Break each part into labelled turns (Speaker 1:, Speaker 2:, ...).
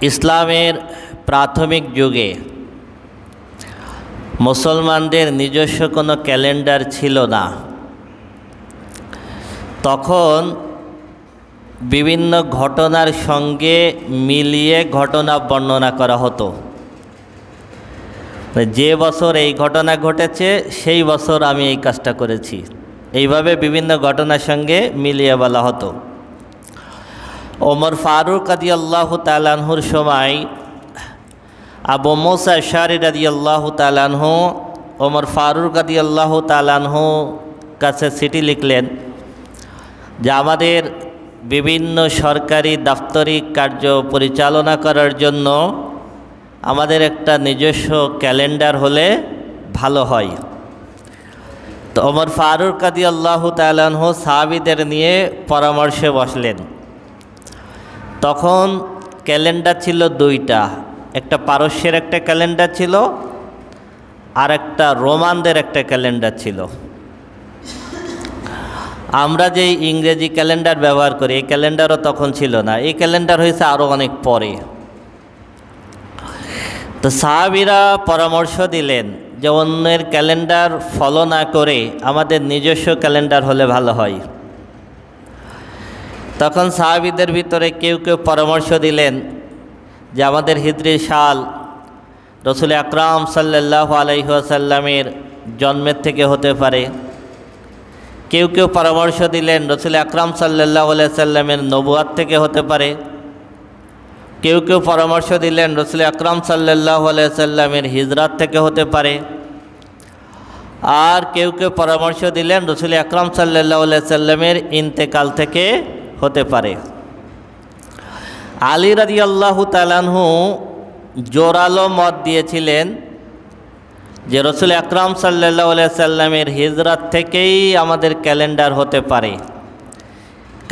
Speaker 1: ইসলামের প্রাথমিক যুগে মুসলমানদের নিজস্ব কোনো ক্যালেন্ডার ছিল না। তখন বিভিন্ন ঘটনার সঙ্গে মিলিয়ে ঘটনা বর্ণনা করা হতো। যে বছর এই ঘটনা ঘটেছে সেই বছর আমি এই কাজটা করেছি, এইভাবে বিভিন্ন ঘটনার সঙ্গে মিলিয়ে বলা হতো। ওমর ফারুক রাদিয়াল্লাহু তাআলা আনহুর সময় আবু মুসা আশআরী রাদিয়াল্লাহু তাআলা আনহু ওমর ফারুক রাদিয়াল্লাহু তাআলা আনহু কাছে চিঠি লিখলেন যে আমাদের বিভিন্ন সরকারি দাপ্তরিক কার্য পরিচালনা করার জন্য আমাদের একটা নিজস্ব ক্যালেন্ডার হলে ভালো হয়। তো ওমর ফারুক রাদিয়াল্লাহু তাআলা আনহু সাহাবীদের নিয়ে পরামর্শে বসলেন। তখন ক্যালেন্ডার ছিল দুইটা, একটা পারস্যের একটা ক্যালেন্ডার ছিল আর একটা রোমানদের একটা ক্যালেন্ডার ছিল। আমরা যেই ইংরেজি ক্যালেন্ডার ব্যবহার করি এই ক্যালেন্ডারও তখন ছিল না, এই ক্যালেন্ডার হয়েছে আরও অনেক পরে। তো সাহাবীরা পরামর্শ দিলেন যে অন্যের ক্যালেন্ডার ফলো না করে আমাদের নিজস্ব ক্যালেন্ডার হলে ভালো হয়। তখন সাহাবীদের ভিতরে কেউ কেউ পরামর্শ দিলেন যে আমাদের হিজরি সাল রসুল আকরাম সাল্লাল্লাহু আলাইহি ওয়াসাল্লামের জন্মের থেকে হতে পারে। কেউ কেউ পরামর্শ দিলেন রসুল আকরাম সাল্লাল্লাহু আলাইহি ওয়াসাল্লামের নবুয়াত থেকে হতে পারে। কেউ কেউ পরামর্শ দিলেন রসুল আকরাম সাল্লাল্লাহু আলাইহি ওয়াসাল্লামের হিজরাত থেকে হতে পারে। আর কেউ কেউ পরামর্শ দিলেন রসুল আকরাম সাল্লাল্লাহু আলাইহি ওয়াসাল্লামের ইন্তেকাল থেকে হতে পারে। আলী রাদিয়াল্লাহু তাআলা আনহু জোরালো মত দিয়েছিলেন যে রসুল আকরাম সাল্লাল্লাহু আলাইহি ওয়াসাল্লামের হিজরাত থেকেই আমাদের ক্যালেন্ডার হতে পারে।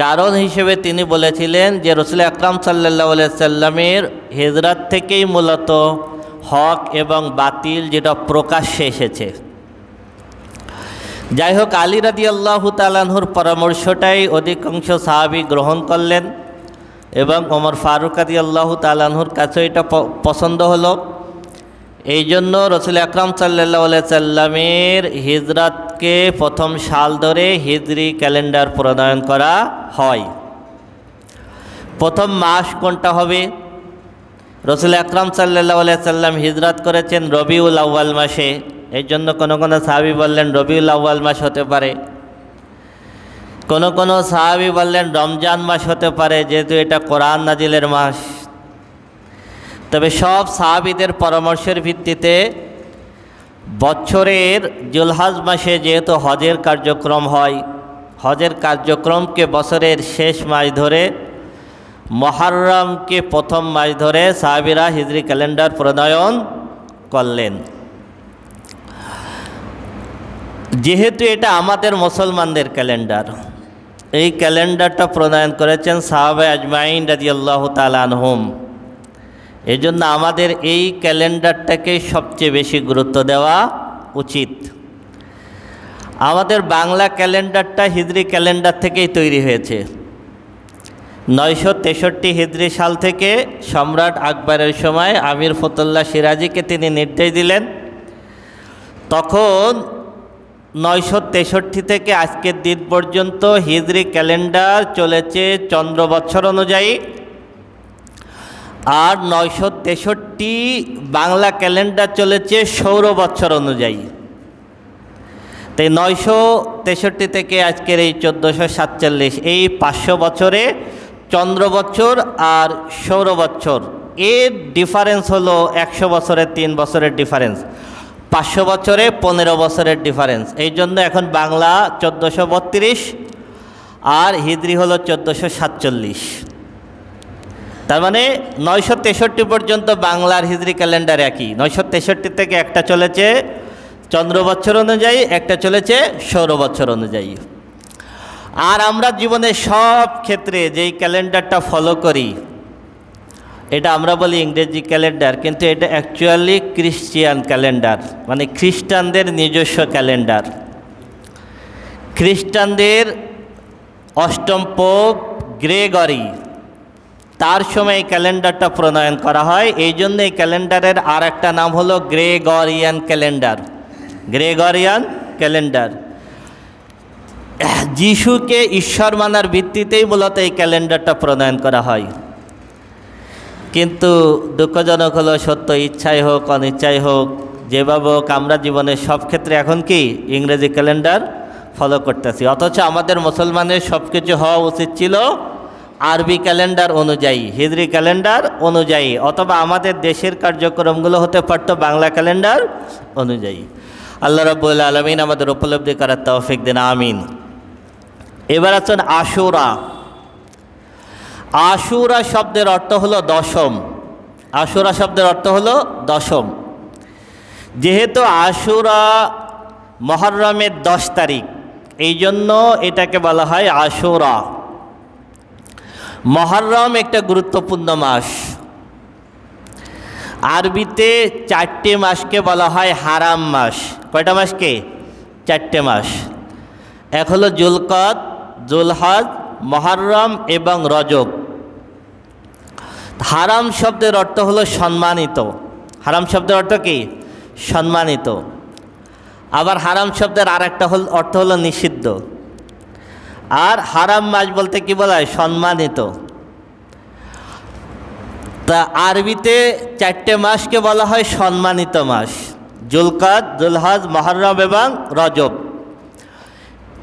Speaker 1: কারণ হিসেবে তিনি বলেছিলেন যে রসুল আকরাম সাল্লাল্লাহু আলাইহি ওয়াসাল্লামের হিজরাত থেকেই মূলত হক এবং বাতিল যেটা প্রকাশ্যে এসেছে। যাই হোক, আলী রাদিয়াল্লাহু তাআলা আনহুর পরামর্শটাই অধিকাংশ সাহাবী গ্রহণ করলেন এবং ওমর ফারুক রাদিয়াল্লাহু তাআলা আনহুর কাছে এটা পছন্দ হলো। এই জন্য রসুল আকরাম সাল্লাল্লাহু আলাইহি ওয়াসাল্লামের হিজরাতকে প্রথম সাল ধরে হিজরি ক্যালেন্ডার প্রণয়ন করা হয়। প্রথম মাস কোনটা হবে? রসুল আকরাম সাল্লাল্লাহু আলাইহি ওয়াসাল্লাম হিজরাত করেছেন রবিউল আউয়াল মাসে, এই জন্য কোনো কোনো সাহাবী বললেন রবিউল আউয়াল মাস হতে পারে। কোনো কোনো সাহাবী বললেন রমজান মাস হতে পারে, যেহেতু এটা কোরআন নাজিলের মাস। তবে সব সাহাবীদের পরামর্শের ভিত্তিতে বছরের জুলহজ মাসে যেহেতু হজের কার্যক্রম হয়, হজের কার্যক্রমকে বছরের শেষ মাস ধরে মুহররমকে প্রথম মাস ধরে সাহাবীরা হিজরি ক্যালেন্ডার প্রণয়ন করলেন। যেহেতু এটা আমাদের মুসলমানদের ক্যালেন্ডার, এই ক্যালেন্ডারটা প্রণয়ন করেছেন সাহাবা আজমাইন রাদিয়াল্লাহু তাআলা আনহুম। এই জন্য আমাদের এই ক্যালেন্ডারটাকে সবচেয়ে বেশি গুরুত্ব দেওয়া উচিত। আমাদের বাংলা ক্যালেন্ডারটা হিজরি ক্যালেন্ডার থেকেই তৈরি হয়েছে। 963 হিজরি সাল থেকে সম্রাট আকবরের সময় আমির ফতুল্লাহ সিরাজিকে তিনি নির্দেশ দিলেন। তখন 963 থেকে আজকের দিন পর্যন্ত হিজরি ক্যালেন্ডার চলেছে চন্দ্র বৎসর অনুযায়ী, আর 963 বাংলা ক্যালেন্ডার চলেছে সৌর বৎসর অনুযায়ী। তাই 963 থেকে আজকের এই 1447 এই 500 বছরে চন্দ্র বৎসর আর সৌর বৎসর এর ডিফারেন্স হলো 100 বছরের 3 বছরের ডিফারেন্স, 500 বছরে 15 বছরের ডিফারেন্স। এই জন্য এখন বাংলা 1432 আর হিজরি হলো 1447। তার মানে 963 পর্যন্ত বাংলার হিজরি ক্যালেন্ডার একই। 963 থেকে একটা চলেছে চন্দ্র বৎসর অনুযায়ী, একটা চলেছে সৌর বৎসর অনুযায়ী। আর আমরা জীবনের সব ক্ষেত্রে যেই ক্যালেন্ডারটা ফলো করি এটা আমরা বলি ইংরেজি ক্যালেন্ডার, কিন্তু এটা অ্যাকচুয়ালি ক্রিশ্চিয়ান ক্যালেন্ডার, মানে খ্রিস্টানদের নিজস্ব ক্যালেন্ডার। খ্রিস্টানদের অষ্টম পোপ গ্রেগরি তার সময় এই ক্যালেন্ডারটা প্রণয়ন করা হয়। এই জন্য এই ক্যালেন্ডারের আর একটা নাম হলো গ্রেগরিয়ান ক্যালেন্ডার। গ্রেগরিয়ান ক্যালেন্ডার যিশুকে ঈশ্বর মানার ভিত্তিতেই মূলত এই ক্যালেন্ডারটা প্রণয়ন করা হয়। কিন্তু দুঃখজনক হলো সত্য, ইচ্ছাই হোক অনিচ্ছাই হোক যেভাবে হোক আমরা জীবনের সব ক্ষেত্রে এখন কি ইংরেজি ক্যালেন্ডার ফলো করতেছি, অথচ আমাদের মুসলমানের সব কিছু হওয়া উচিত ছিল আরবি ক্যালেন্ডার অনুযায়ী, হিজরি ক্যালেন্ডার অনুযায়ী, অথবা আমাদের দেশের কার্যক্রমগুলো হতে পারত বাংলা ক্যালেন্ডার অনুযায়ী। আল্লাহ রাব্বুল আলামিন আমাদের উপলব্ধি করার তৌফিক দিন, আমিন। এবার আছেন আশুরা। আশুরা শব্দের অর্থ হলো দশম। আশুরা শব্দের অর্থ হলো দশম। যেহেতু আশুরা মুহররমের 10 তারিখ, এই জন্য এটাকে বলা হয় আশুরা। মুহররম একটা গুরুত্বপূর্ণ মাস। আরবিতে 4টে মাসকে বলা হয় হারাম মাস। কয়টা মাসকে? 4টে মাস। এক হলো জুলকদ, জুলহজ, মুহররম এবং রজব। হারাম শব্দের অর্থ হলো সম্মানিত। হারাম শব্দের অর্থ কি? সম্মানিত। আবার হারাম শব্দের আর একটা অর্থ হলো নিষিদ্ধ। আর হারাম মাস বলতে কি বলা হয়? সম্মানিত। তা আরবিতে 4টে মাসকে বলা হয় সম্মানিত মাস, জুলকদ, জুলহজ, মুহররম এবং রজব।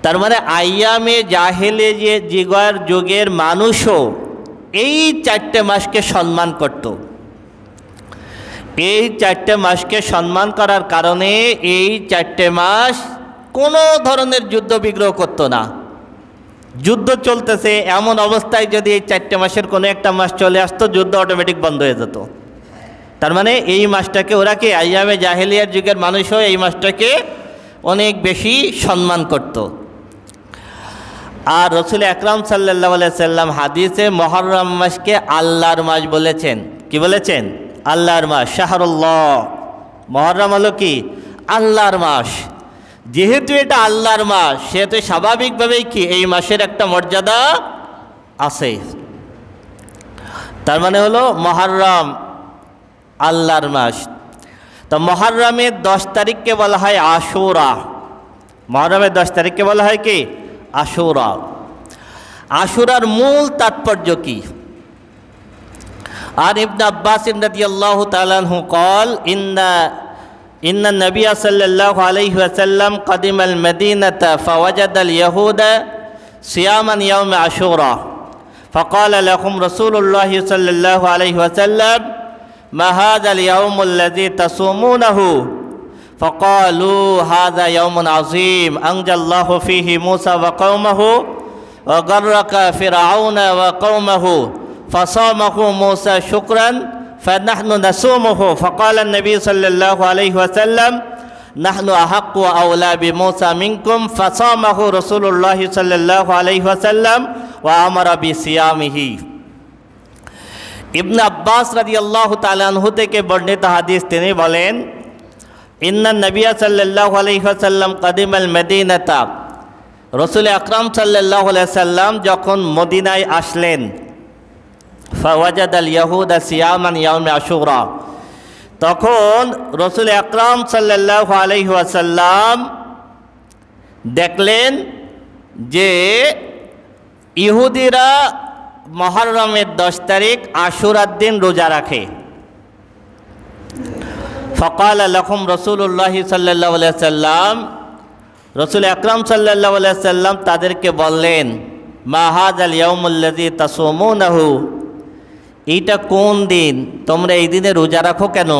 Speaker 1: তার মানে আইয়ামে জাহেলে যে যুগের মানুষও এই 4টে মাসকে সম্মান করত। এই 4টে মাসকে সম্মান করার কারণে এই 4টে মাস কোনো ধরনের যুদ্ধ বিগ্রহ করতো না। যুদ্ধ চলতেছে এমন অবস্থায় যদি এই 4টে মাসের কোনো একটা মাস চলে আসতো, যুদ্ধ অটোমেটিক বন্ধ হয়ে যেত। তার মানে এই মাসটাকে ওরা কি আইয়ামে জাহেলিয়ার যুগের মানুষও এই মাসটাকে অনেক বেশি সম্মান করত। আর রাসূল আকরাম সাল্লাল্লাহু আলাইহি সাল্লাম হাদিসে মুহররম মাসকে আল্লাহর মাস বলেছেন। কি বলেছেন? আল্লাহর মাস, শাহরুল্লাহ। মুহররম হলো কি? আল্লাহর মাস। যেহেতু এটা আল্লাহর মাস, সেহেতু স্বাভাবিকভাবেই কি এই মাসের একটা মর্যাদা আছে। তার মানে হলো মুহররম আল্লাহর মাস। তো মুহররমের 10 তারিখকে বলা হয় আশুরা। মুহররমের 10 তারিখকে বলা হয় কি? আশুরা। আশুরার মূল তাৎপর্য কি? আর ইবনে আব্বাস রাদিয়াল্লাহু তাআলা আনহু قال إن النبي صلى الله عليه وسلم قدم المدينة فوجد اليهود صياما يوم عاشوراء فقال لهم رسول الله صلى الله عليه وسلم ما هذا اليوم الذي تصومونه فقالوا هذا يوم عظيم أنجى الله فيه موسى وقومه وغرق فرعون وقومه فصامه موسى شكرا فنحن نصومه فقال النبي صلى الله عليه وسلم نحن أحق وأولى بموسى منكم فصامه رسول الله صلى الله عليه وسلم وأمر بصيامه। ইবনে আব্বাস রাদিয়াল্লাহু তাআলা আনহু থেকে বর্ণিত হাদিস, তিনি বলেন ইন্নান নবিয়্য সাল্লাল্লাহু আলাইহি ওয়াসাল্লাম কাদিমাল মদিনাতা, রাসূল আকরাম সাল্লাল্লাহু আলাইহি সাল্লাম যখন মদিনায় আসলেন, ফাওয়াজাদাল ইয়াহুদা সিয়ামান ইয়াউমে আশুরা, তখন রাসূল আকরাম সাল্লাল্লাহু আলাইহি ওয়াসাল্লাম দেখলেন যে ইহুদিরা মুহররমের 10 তারিখ আশুরার দিন রোজা রাখে। ফাকাল লাহুম রাসূলুল্লাহ সাল্লাল্লাহু আলাইহি ওয়াসাল্লাম, রাসূল আকরাম সাল্লাল্লাহু আলাইহি ওয়াসাল্লাম তাদেরকে বললেন, মা হাযাল ইয়াউমুল্লাযী তাসুমুনাহু, এইটা কোন দিন, তোমরা এই দিনে রোজা রাখো কেন?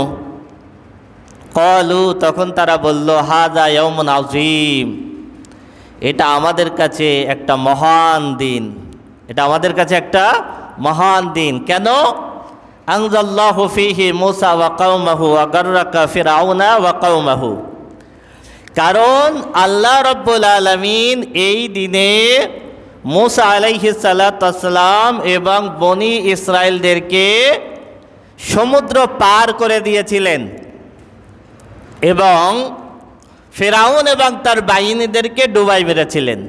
Speaker 1: ক্বালু, তখন তারা বলল, হাযা ইয়াউমুন আযীম, এটা আমাদের কাছে একটা মহান দিন। এটা আমাদের কাছে একটা মহান দিন। কেন? আনজাল্লাহু ফীহি মূসা ওয়া কওমাহু ওয়া গাররাকা ফিরআউনা ওয়া কওমাহু, কারণ আল্লাহ রাব্বুল আলামিন এই দিনে মূসা আলাইহিস সালাতু ওয়াস সালাম এবং বনি ইসরাইলদেরকে সমুদ্র পার করে দিয়েছিলেন এবং ফিরআউন এবং তার বাহিনীদেরকে ডুবাই মেরেছিলেন।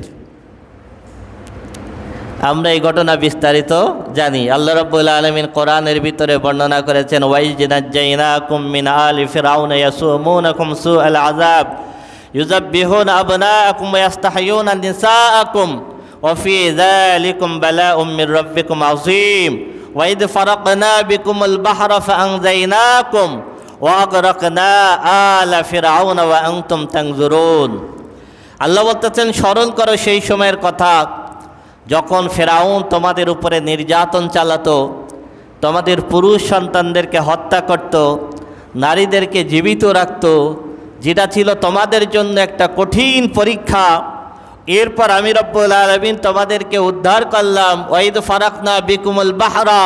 Speaker 1: আমরা এই ঘটনা বিস্তারিত জানি। আল্লাহ রাব্বুল আলামিন কোরআনের ভিতরে বর্ণনা করেছেন, ওয়াইজ নাজ্জাইনাকুম মিন আলি ফিরআউনা ইয়াসুমুনাকুম সুআল আযাব ইউযাব্বিহুনা আবনাআকুম ওয়া ইস্তাহয়ুনা নিসাআকুম ওয়া ফি যালিকুম বালাউম মির রাব্বিকুম আযীম ওয়া ইয ফারাকনা বিকুমুল বাহরা ফাআনজাইনাকুম ওয়া আগরাকনা আলা ফিরআউনা ওয়া আনতুম তানজুরুন। আল্লাহ বলতেছেন, স্মরণ করো সেই সময়ের কথা যখন ফেরাউন তোমাদের উপরে নির্যাতন চালাতো, তোমাদের পুরুষ সন্তানদেরকে হত্যা করত, নারীদেরকে জীবিত রাখত, যেটা ছিল তোমাদের জন্য একটা কঠিন পরীক্ষা। এরপর আমি রব্বুল আলামিন তোমাদেরকে উদ্ধার করলাম। ওয়াইদ ফারাকনা বিকুমুল বাহরা,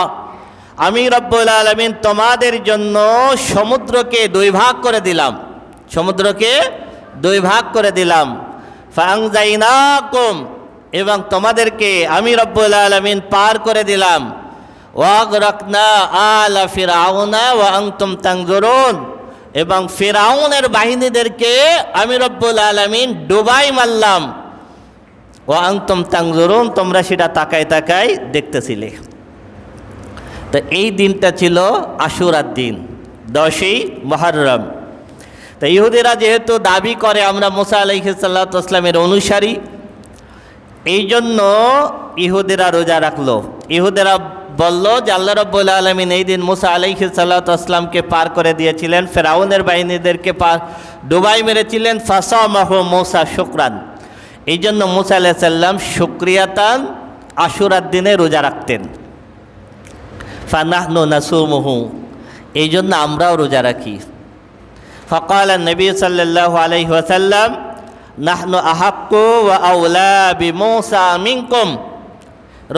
Speaker 1: আমি রব্বুল আলামিন তোমাদের জন্য সমুদ্রকে দুই ভাগ করে দিলাম, সমুদ্রকে দুই ভাগ করে দিলাম। ফাআনজাইনাকুম, এবং তোমাদেরকে আমি রব্বুল আলামিন পার করে দিলাম। ওয়াগরাকনা আলা ফিরআউনা ওয়া আনতুম তানজুরুন, এবং ফিরআউনের বাহিনীদেরকে আমি রব্বুল আলামিন ডুবাই মারলাম। ওয়া আনতুম তানজুরুন, তোমরা সেটা তাকায় তাকায় দেখতেছিলে। তো এই দিনটা ছিল আশুরার দিন, 10ই মুহররম। তো ইহুদিরা যেহেতু দাবি করে আমরা মুসা আলাইহিস সালাতু ওয়াস সালামের অনুসারী, এই জন্য ইহুদিরা রোজা রাখলো। ইহুদিরা বলল যে আল্লাহ রাব্বুল আলামিন এই দিন মুসা আলাইহিস সালাতু ওয়াস সালামকে পার করে দিয়েছিলেন, ফেরাউনের বাহিনীদেরকে ডুবাই মেরেছিলেন। ফাসামাহু মুসা শুকরান, এই জন্য মুসা আলাইহিস সালাম শুকরিয়াতান আশুরার দিনে রোজা রাখতেন। ফানাহনু নাসুমুহু, এই জন্য আমরাও রোজা রাখি। ফাকালা নবী সাল্লাল্লাহু আলাইহি ওয়াসাল্লাম নাহনু আহাক্কু ওয়া আওলা বিমূসা মিনকুম।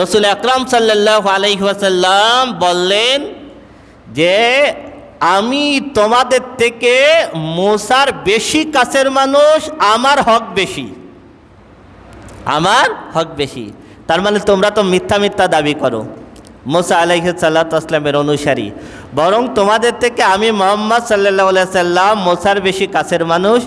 Speaker 1: রাসূল আকরাম সাল্লাল্লাহু আলাইহি ওয়াসাল্লাম বললেন যে আমি তোমাদের থেকে মূসার বেশি কাছের মানুষ, আমার হক বেশি, আমার হক বেশি। তার মানে তোমরা তো মিথ্যা মিথ্যা দাবি করো, মুসা আলাইহিস সালাতু ওয়াস সালামের অনুসারী, বরং তোমাদের থেকে আমি মুহাম্মদ সাল্লাল্লাহু আলাইহি সাল্লাম মুসার বেশি কাছের মানুষ।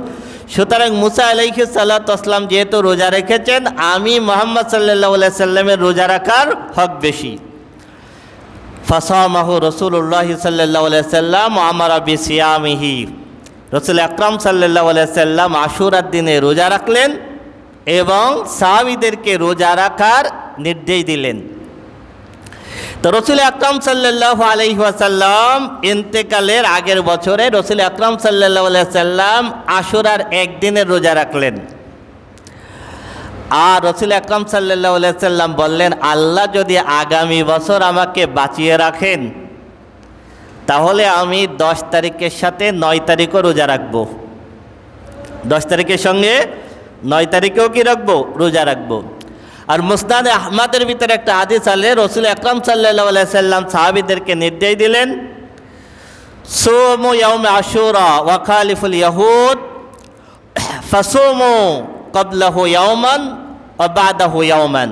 Speaker 1: সুতরাং মুসা আলাইহিস সালাতু ওয়াস সালাম যেহেতু রোজা রেখেছেন, আমি মুহাম্মদ সাল্লাল্লাহু আলাইহি সাল্লামের রোজা রাখার হক বেশি। ফাসামাহু রাসূলুল্লাহ সাল্লাল্লাহু আলাইহি সাল্লাম ওয়া আমারা বিসিয়ামিহি, রাসূল আকরাম সাল্লাল্লাহু আলাইহি সাল্লাম আশুরার দিনে রোজা রাখলেন এবং সাহাবীদেরকে রোজা রাখার নির্দেশ দিলেন। তো রাসূল আকরাম সাল্লাল্লাহু আলাইহি ওয়াসাল্লাম ইন্তেকালের আগের বছরে রাসূল আকরাম সাল্লাল্লাহু আলাইহি সাল্লাম আশুরার একদিনের রোজা রাখলেন। আর রাসূল আকরাম সাল্লাল্লাহু আলাইহি সাল্লাম বললেন, আল্লাহ যদি আগামী বছর আমাকে বাঁচিয়ে রাখেন তাহলে আমি 10 তারিখের সাথে 9 তারিখও রোজা রাখবো। 10 তারিখের সঙ্গে 9 তারিখেও কি রাখবো? রোজা রাখবো। আর মুসনাদে আহমদের ভিতরে একটা হাদিস আলে রাসূল আকরাম সাল্লাল্লাহু আলাইহি সাল্লাম সাহাবীদেরকে নির্দেশ দিলেন, সুমু ইয়াউম আশুরা ওয়া খালিফুল ইয়াহুদ ফাসুমু ক্বাবলাহু ইয়াওমান ওয়া বাদাহু ইয়াওমান।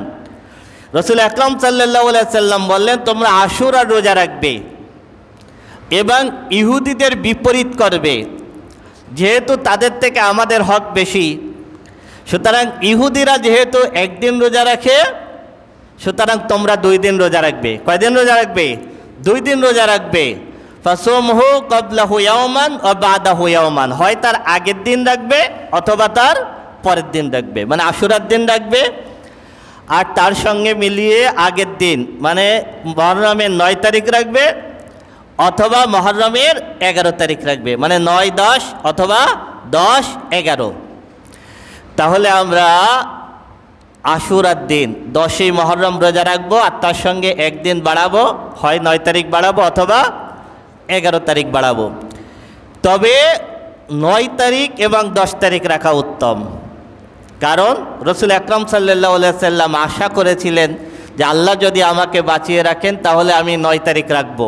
Speaker 1: রাসূল আকরাম সাল্লাল্লাহু আলাইহি সাল্লাম বললেন, তোমরা আশুরার রোজা রাখবে এবং ইহুদিদের বিপরীত করবে, যেহেতু তাদের থেকে আমাদের হক বেশি। সুতরাং ইহুদিরা যেহেতু একদিন রোজা রাখে, সুতরাং তোমরা 2 দিন রোজা রাখবে। কয়দিন রোজা রাখবে? 2 দিন রোজা রাখবে। ফাসুমহু ক্বাবলাহু ইয়াওমান ওয়া বাদাহু ইয়াওমান, হয় তার আগের দিন রাখবে অথবা তার পরের দিন রাখবে, মানে আশুরার দিন রাখবে। আর তার সঙ্গে মিলিয়ে আগের দিন মানে মুহররমের 9 তারিখ রাখবে অথবা মুহররমের 11 তারিখ রাখবে, মানে 9-10 অথবা 10-11। তাহলে আমরা আশুরার দিন 10ই মুহররম রোজা রাখবো আর তার সঙ্গে একদিন বাড়াবো, হয় 9 তারিখ বাড়াবো অথবা 11 তারিখ বাড়াবো। তবে 9 তারিখ এবং 10 তারিখ রাখা উত্তম, কারণ রাসূল আকরাম সাল্লাল্লাহু আলাইহি সাল্লাম আশা করেছিলেন যে আল্লাহ যদি আমাকে বাঁচিয়ে রাখেন তাহলে আমি 9 তারিখ রাখবো।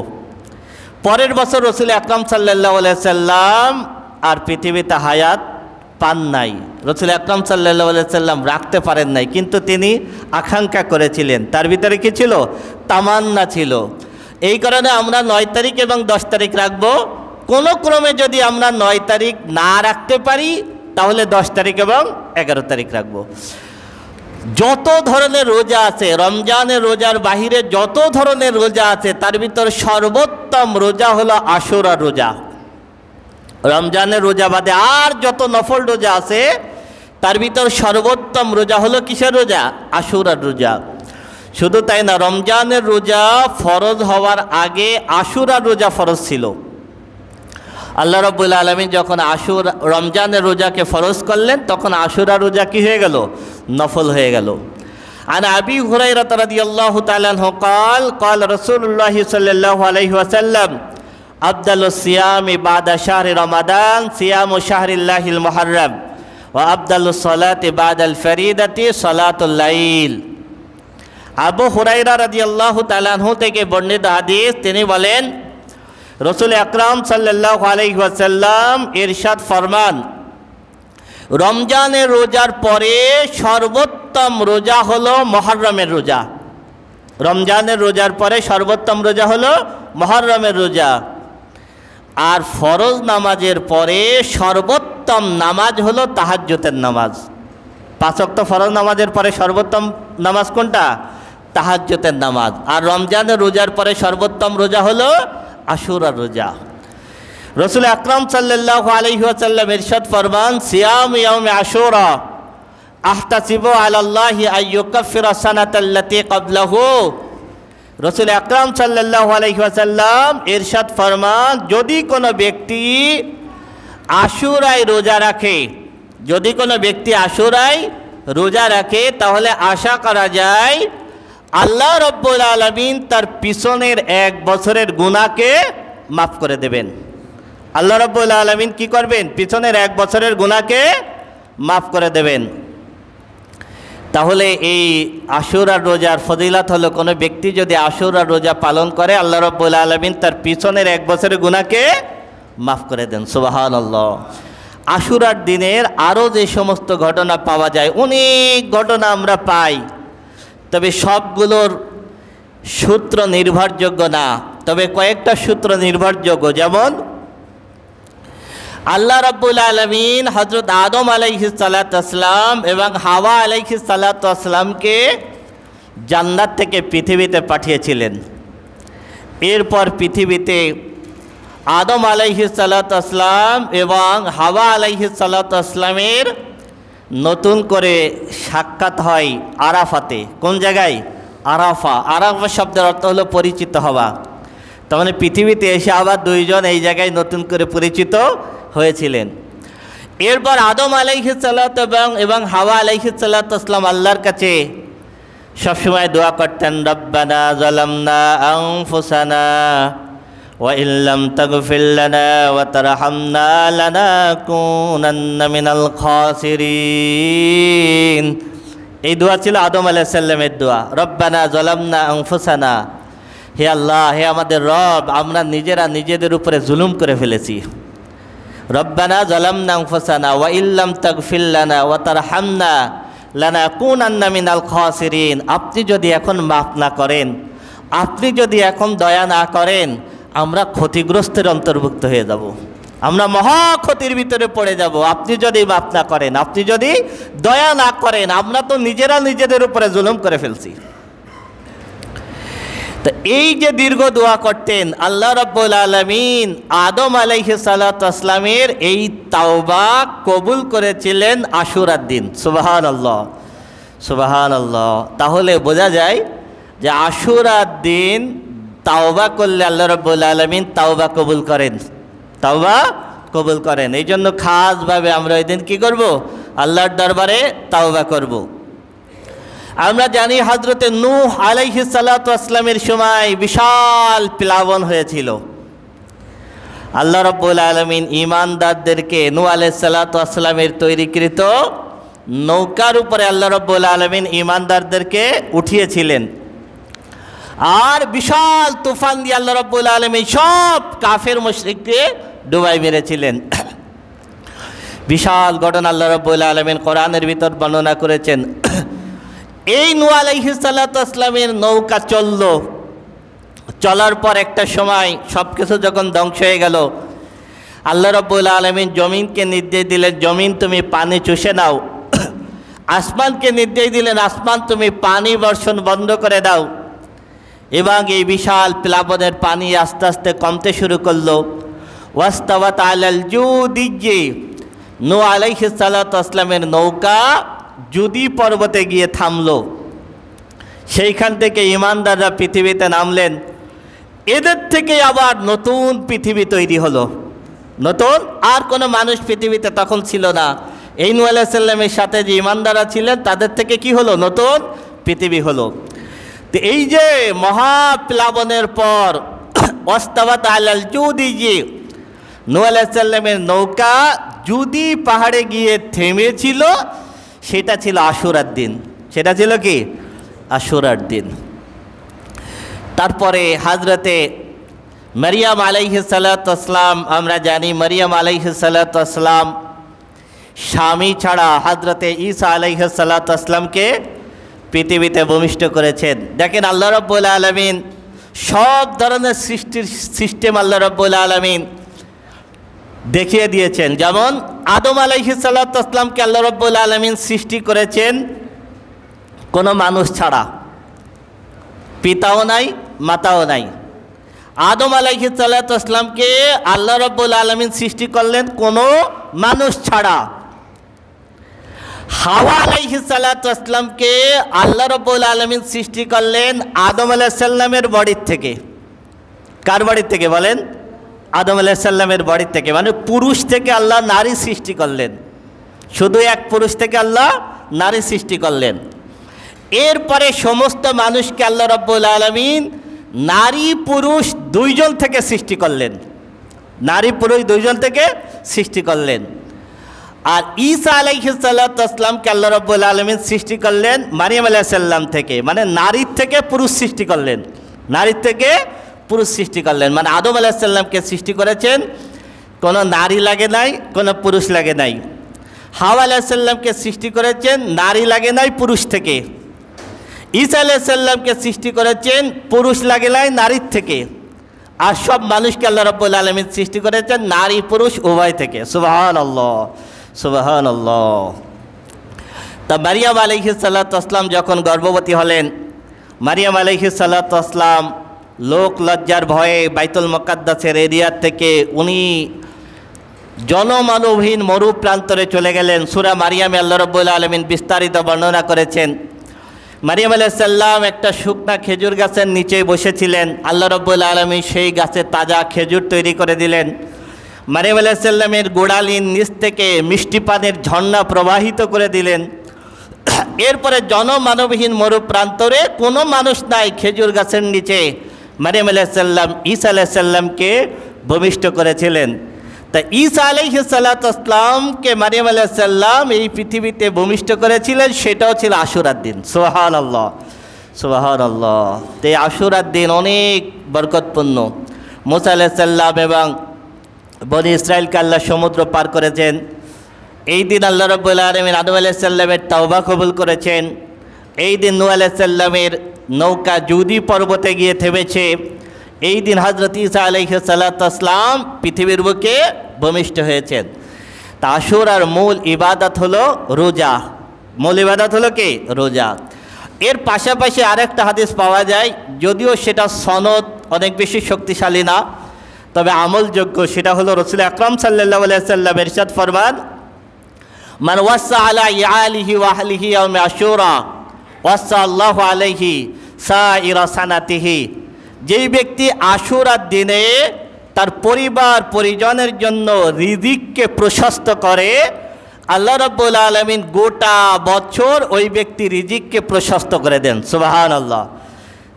Speaker 1: পরের বছর রাসূল আকরাম সাল্লাল্লাহু আলাইহি সাল্লাম আর পৃথিবীতে হায়াত পান নাই, রাসূল আকরাম সাল্লাল্লাহু আলাইহি সাল্লাম রাখতে পারেন নাই, কিন্তু তিনি আকাঙ্ক্ষা করেছিলেন, তার ভিতরে কি ছিল? তামান্না ছিল। এই কারণে আমরা 9 তারিখ এবং 10 তারিখ রাখবো। কোনো ক্রমে যদি আমরা 9 তারিখ না রাখতে পারি তাহলে 10 তারিখ এবং 11 তারিখ রাখবো। যত ধরনের রোজা আছে, রমজানের রোজার বাহিরে যত ধরনের রোজা আছে, তার ভিতর সর্বোত্তম রোজা হলো আশুরার রোজা। রমজানের রোজা বাদে আর যত নফল রোজা আছে, তার ভিতর সর্বোত্তম রোজা হলো কিসের রোজা? আশুরার রোজা। শুধু তাই না, রমজানের রোজা ফরজ হওয়ার আগে আশুরার রোজা ফরজ ছিল। আল্লাহ রাব্বুল আলামিন যখন রমজানের রোজাকে ফরজ করলেন, তখন আশুরা রোজা কি হয়ে গেল? নফল হয়ে গেল। আন আবি হুরায়রা রাদিয়াল্লাহু তাআলা আনহু قال قال رسول الله صلى الله عليه وسلم أفضل الصيام بعد شهر رمضان صيام شهر الله المحرم وأفضل الصلاة بعد الفريضة صلاة الليل। আবু হুরায়রা রাদিয়াল্লাহু তাআলা আনহু থেকে বর্ণিত হাদিস, তিনি বলেন রাসূল আকরাম সাল্লাল্লাহু আলাইহি ওয়াসাল্লাম ইরশাদ ফরমান, রমজানের রোজার পরে সর্বোত্তম রোজা হলো মুহররমের রোজা। রমজানের রোজার পরে সর্বোত্তম রোজা হলো মুহররমের রোজা। আর ফরজ নামাজের পরে সর্বোত্তম নামাজ হলো তাহাজ্জুদের নামাজ। 5 ওয়াক্ত ফরজ নামাজের পরে সর্বোত্তম নামাজ কোনটা? তাহাজ্জুদের নামাজ। আর রমজানের রোজার পরে সর্বোত্তম রোজা হলো আশুরার রোজা। রাসূল আকরাম সাল্লাল্লাহু আলাইহি ওয়াসাল্লাম ইরশাদ ফরমান, সিয়াম ইয়াউমি আশুরা আহতাসিবু আলাল্লাহি আইয়ুকাফিরা সানাতাল্লাতী ক্বাবলাহু। রাসূল আকরাম সাল্লাল্লাহু আলাইহি ওয়াসাল্লাম ইরশাদ ফরমান, যদি কোনো ব্যক্তি আশুরায় রোজা রাখে, যদি কোনো ব্যক্তি আশুরায় রোজা রাখে, তাহলে আশা করা যায় আল্লাহ রাব্বুল আলামিন তার পিছনের 1 বছরের গুনাহকে মাফ করে দেবেন। আল্লাহ রাব্বুল আলামিন কি করবেন? পিছনের 1 বছরের গুনাহকে মাফ করে দেবেন। তাহলে এই আশুরার রোজার ফজিলত হলো, কোনো ব্যক্তি যদি আশুরার রোজা পালন করে, আল্লাহ রাব্বুল আলামিন তার পিছনের 1 বছরের গুনাহকে মাফ করে দেন। সুবহানাল্লাহ। আশুরার দিনের আরও যে সমস্ত ঘটনা পাওয়া যায়, অনেক ঘটনা আমরা পাই, তবে সবগুলোর সূত্র নির্ভরযোগ্য না, তবে কয়েকটা সূত্র নির্ভরযোগ্য। যেমন আল্লাহ রাব্বুল আলামিন হযরত আদম আলাইহিস সালাতু ওয়াসসালাম এবং হাওয়া আলাইহিস সালাতু ওয়াসসালামকে জান্নাত থেকে পৃথিবীতে পাঠিয়েছিলেন। এরপর পৃথিবীতে আদম আলাইহিস সালাতু ওয়াসসালাম এবং হাওয়া আলাইহিস সালাতু ওয়াসসালামের নতুন করে সাক্ষাৎ হয় আরাফাতে। কোন জায়গায়? আরাফা। আরাফা শব্দের অর্থ হলো পরিচিত হওয়া। তার মানে পৃথিবীতে এসে আবার দুইজন এই জায়গায় নতুন করে পরিচিত হয়েছিলেন। এরপর আদম আলাইহিস সালাতু এবং হাওয়া আলাইহিস সালাতু ওয়াসসালাম আল্লাহর কাছে সবসময় দোয়া করতেন, রব্বানা যালামনা আনফুসানা ওয়া ইল্লাম তাগফির লানা ওয়া তারহামনা লানাকুনান্না মিনাল খাসিরিন। এই দোয়া ছিল আদম আলাইহিস সালামের দোয়া, রব্বানা যালামনা আনফুসানা। হে আল্লাহ, হে আমাদের রব, আমরা নিজেরা নিজেদের উপরে জুলুম করে ফেলেছি। রব্বানা যালামনা আনফুসানা ওয়া ইল্লাম তাগফির লানা ওয়া তারহামনা লানাকুনান্না মিনাল খাসিরিন। আপনি যদি এখন মাফ না করেন, আপনি যদি এখন দয়া না করেন, আমরা ক্ষতিগ্রস্তের অন্তর্ভুক্ত হয়ে যাব, আমরা মহা ক্ষতির ভিতরে পড়ে যাব। আপনি যদি মাফ না করেন, আপনি যদি দয়া না করেন, আমরা তো নিজেরা নিজেদের উপরে জুলুম করে ফেলছি। তো এই যে দীর্ঘ দোয়া করতেন, আল্লাহ রাব্বুল আলামিন আদম আলাইহিস সালাতু ওয়াসসালামের এই তাওবা কবুল করেছিলেন আশুরার দিন। সুবহানাল্লাহ, সুবহানাল্লাহ। তাহলে বোঝা যায় যে আশুরার দিন তাওবা করলে আল্লাহ রাব্বুল আলামিন তাওবা কবুল করেন, তাওবা কবুল করেন। এই জন্য খাসভাবে আমরা ওই দিন কী করব? আল্লাহর দরবারে তাওবা করব। আমরা জানি হযরতে নূহ আলাইহিস সালাতু ওয়াসসালামের সময় বিশাল প্লাবন হয়েছিল। আল্লাহ রাব্বুল আলামিন ঈমানদারদেরকে নূহ আলাইহিস সালাতু ওয়াসসালামের তৈরিকৃত নৌকার উপরে আল্লাহ রাব্বুল আলামিন ঈমানদারদেরকে উঠিয়েছিলেন। আর বিশাল তুফান দিয়ে আল্লাহ রাব্বুল আলামিন সব কাফের মুশরিককে ডুবাই মেরেছিলেন। বিশাল ঘটনা আল্লাহ রাব্বুল আলামিন কোরআনের ভিতর বর্ণনা করেছেন। এই নূহ আলাইহিস সালাতু ওয়াসসালামের নৌকা চলার পর একটা সময় সব কিছু যখন ধ্বংস হয়ে গেল, আল্লাহ রাব্বুল আলামিন জমিনকে নির্দেশ দিলেন, জমিন তুমি পানি চুষে নাও। আসমানকে নির্দেশ দিলেন, আসমান তুমি পানি বর্ষণ বন্ধ করে দাও। এবং এই বিশাল প্লাবনের পানি আস্তে আস্তে কমতে শুরু করলো। ওয়াস্তাওয়াত আলাল জুদি, নূহ আলাইহিস সালাতু ওয়াসসালামের নৌকা জুদি পর্বতে গিয়ে থামলো। সেইখান থেকে ঈমানদাররা পৃথিবীতে নামলেন। এদের থেকে আবার নতুন পৃথিবী তৈরি হলো। নতুন আর কোনো মানুষ পৃথিবীতে তখন ছিল না। এই নূহ আলাইহিস সালামের সাথে যে ঈমানদাররা ছিলেন তাদের থেকে কি হলো? নতুন পৃথিবী হলো। তো এই যে মহাপ্লাবনের পর ওয়াস্তাওয়াত আলাল জুদি, নূহ আলাইহিস সালামের নৌকা জুদি পাহাড়ে গিয়ে থেমেছিল, সেটা ছিল আশুরার দিন। সেটা ছিল কি? আশুরার দিন। তারপরে হযরতে মারিয়াম আলাইহিস সালাতু ওয়াসসালাম, আমরা জানি মারিয়াম আলাইহিস সালাতু ওয়াসসালাম স্বামী ছাড়া হযরতে ঈসা আলাইহিস সালাতু ওয়াসসালামকে পৃথিবীতে ভূমিষ্ঠ করেছেন। দেখেন আল্লাহ রাব্বুল আলামিন সব ধরনের সৃষ্টির সিস্টেম আল্লাহ রাব্বুল আলামিন দেখিয়ে দিয়েছেন। যেমন আদম আলাইহিস সালাতু ওয়াসসালামকে আল্লাহ রাব্বুল আলামিন সৃষ্টি করেছেন কোনো মানুষ ছাড়া, পিতাও নাই মাতাও নাই। আদম আলাইহিস সালাতু ওয়াসসালামকে আল্লাহ রাব্বুল আলামিন সৃষ্টি করলেন কোনো মানুষ ছাড়া। হাওয়া আলাইহিস সালাতু ওয়াসসালামকে আল্লাহ রাব্বুল আলামিন সৃষ্টি করলেন আদম আলাইহিস সালামের বডির থেকে। কার বডির থেকে বলেন? আদম আলাইহিস সালামের বডির থেকে। মানে পুরুষ থেকে আল্লাহ নারী সৃষ্টি করলেন, শুধু এক পুরুষ থেকে আল্লাহ নারী সৃষ্টি করলেন। এরপরে সমস্ত মানুষকে আল্লাহ রাব্বুল আলামিন নারী পুরুষ দুইজন থেকে সৃষ্টি করলেন, নারী পুরুষ দুইজন থেকে সৃষ্টি করলেন। আর ঈসা আলাইহিস সালাতু ওয়াসসালামকে আল্লাহ রাব্বুল আলামিন সৃষ্টি করলেন মারিয়াম আলাইহিস সালাম থেকে। মানে নারীর থেকে পুরুষ সৃষ্টি করলেন, নারীর থেকে পুরুষ সৃষ্টি করলেন। মানে আদম আলাইহিস সালামকে সৃষ্টি করেছেন, কোনো নারী লাগে নাই, কোনো পুরুষ লাগে নাই। হাওয়া আলাইহিস সালামকে সৃষ্টি করেছেন, নারী লাগে নাই পুরুষ থেকে। ঈসা আলাইহিস সালামকে সৃষ্টি করেছেন, পুরুষ লাগে নাই নারীর থেকে। আর সব মানুষকে আল্লাহ রাব্বুল আলামিন সৃষ্টি করেছেন নারী পুরুষ উভয় থেকে। সুবহানাল্লাহ, সুবহানাল্লাহ। তা মারিয়াম আলাইহিস সালাতু ওয়াসসালাম যখন গর্ভবতী হলেন, মারিয়াম আলাইহিস সালাতু ওয়াসসালাম লোক লজ্জার ভয়ে বাইতুল মুকাদ্দাসের এরিয়া থেকে উনি জনমানবহীন মরু প্রান্তরে চলে গেলেন। সূরা মারিয়ামে আল্লাহ রাব্বুল আলামিন বিস্তারিত বর্ণনা করেছেন। মারিয়াম আলাইহিস সালাম একটা শুকনা খেজুর গাছের নিচে বসেছিলেন। আল্লাহ রাব্বুল আলামিন সেই গাছে তাজা খেজুর তৈরি করে দিলেন। মারিয়াম আলাইহিস সালামের গোড়ালির নিচ থেকে মিষ্টি পানির ঝর্ণা প্রবাহিত করে দিলেন। এরপরে জনমানবহীন মরু প্রান্তরে কোনো মানুষ নাই, খেজুর গাছের নিচে মারিয়াম আলাইহিস সালাম ঈসা আলাইহিস সালামকে ভূমিষ্ঠ করেছিলেন। তা ঈসা আলাইহিস সালাতু ওয়াসসালামকে মারিয়াম আলাইহিস সালাম এই পৃথিবীতে ভূমিষ্ঠ করেছিলেন, সেটাও ছিল আশুরার দিন। সুবহানাল্লাহ, সুবহানাল্লাহ। তো এই আশুরার দিন অনেক বরকতপূর্ণ। মুসা আলাইহিস সালাম এবং বনি ইসরাইলকে আল্লাহ সমুদ্র পার করেছেন। এই দিন আল্লাহ রাব্বুল আলামিন আদম আলাইহিস সালামের তাওবা কবুল করেছেন। এই দিন নূহ আলাইহিস সালামের নৌকা জুদি পর্বতে গিয়ে থেমেছে। এই দিন হযরত ঈসা আলাইহিস সালাতু ওয়াসসালাম পৃথিবীর বুকে ভূমিষ্ঠ হয়েছেন। তা আশুরার মূল ইবাদত হলো রোজা। মূল ইবাদত হলো কি? রোজা। এর পাশাপাশি আরেকটা হাদিস পাওয়া যায়, যদিও সেটা সনদ অনেক বেশি শক্তিশালী না, তবে আমলযোগ্য। সেটা হলো রাসূল আকরাম সাল্লাল্লাহু আলাইহি ওয়াসাল্লাম ইরশাদ ফরমান, মান ওয়াসা আলা ইয়ালিহি ওয়া আহলিহি ইয়াউম আশুরা ওয়াসা আল্লাহু আলাইহি সাইরা সানাতিহি। যেই ব্যক্তি আশুরার দিনে তার পরিবার পরিজনের জন্য রিজিককে প্রশস্ত করে, আল্লাহ রাব্বুল আলামিন গোটা বছর ওই ব্যক্তি রিজিককে প্রশস্ত করে দেন। সুবহানাল্লাহ।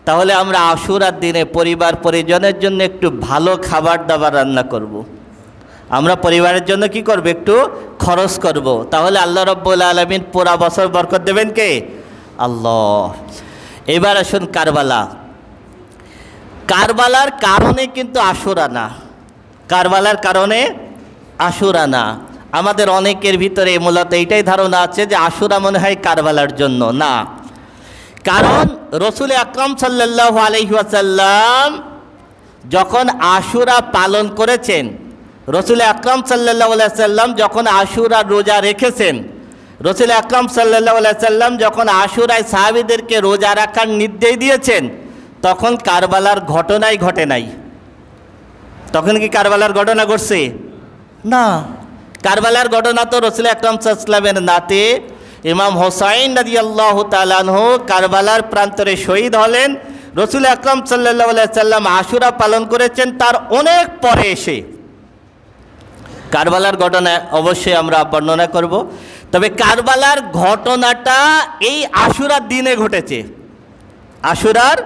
Speaker 1: তাহলে আমরা আশুরার দিনে পরিবার পরিজনের জন্য একটু ভালো খাবার দাবার রান্না করব। আমরা পরিবারের জন্য কি করব? একটু খরচ করব। তাহলে আল্লাহ রাব্বুল আলামিন পুরা বছর বরকত দেবেন কে? আল্লাহ। এবার আসুন কারবালা। কারবালার কারণে কিন্তু আশুরা না, কারবালার কারণে আশুরা না। আমাদের অনেকের ভিতরে মূলত এইটাই ধারণা আছে যে আশুরা মনে হয় কারবালার জন্য। না, কারণ রাসূল আকরাম সাল্লাল্লাহু আলাইহি ওয়াসাল্লাম যখন আশুরা পালন করেছেন, রাসূল আকরাম সাল্লাল্লাহু আলাইহি ওয়াসাল্লাম যখন আশুরা রোজা রেখেছেন, রসুল আকরাম সাল্লাল্লাহু আলাইহি সাল্লাম যখন আশুরায় সাহাবীদেরকে রোজা রাখার নির্দেশ দিয়েছেন, তখন কারবালার ঘটনাই ঘটে নাই। তখন কি কারবালার ঘটনা ঘটছে? না। কারবালার ঘটনা তো রসুল আকরাম সাল্লাল্লাহু আলাইহি সাল্লামের নাতে ইমাম হোসাইন রাদিয়াল্লাহু তাআলা আনহু কারবালার প্রান্তরে শহীদ হলেন। রসুল আকরাম সাল্লাল্লাহু আলাইহি সাল্লাম আশুরা পালন করেছেন তার অনেক পরে এসে। কারবালার ঘটনা অবশ্যই আমরা বর্ণনা করব, তবে কারবালার ঘটনাটা এই আশুরার দিনে ঘটেছে, আশুরার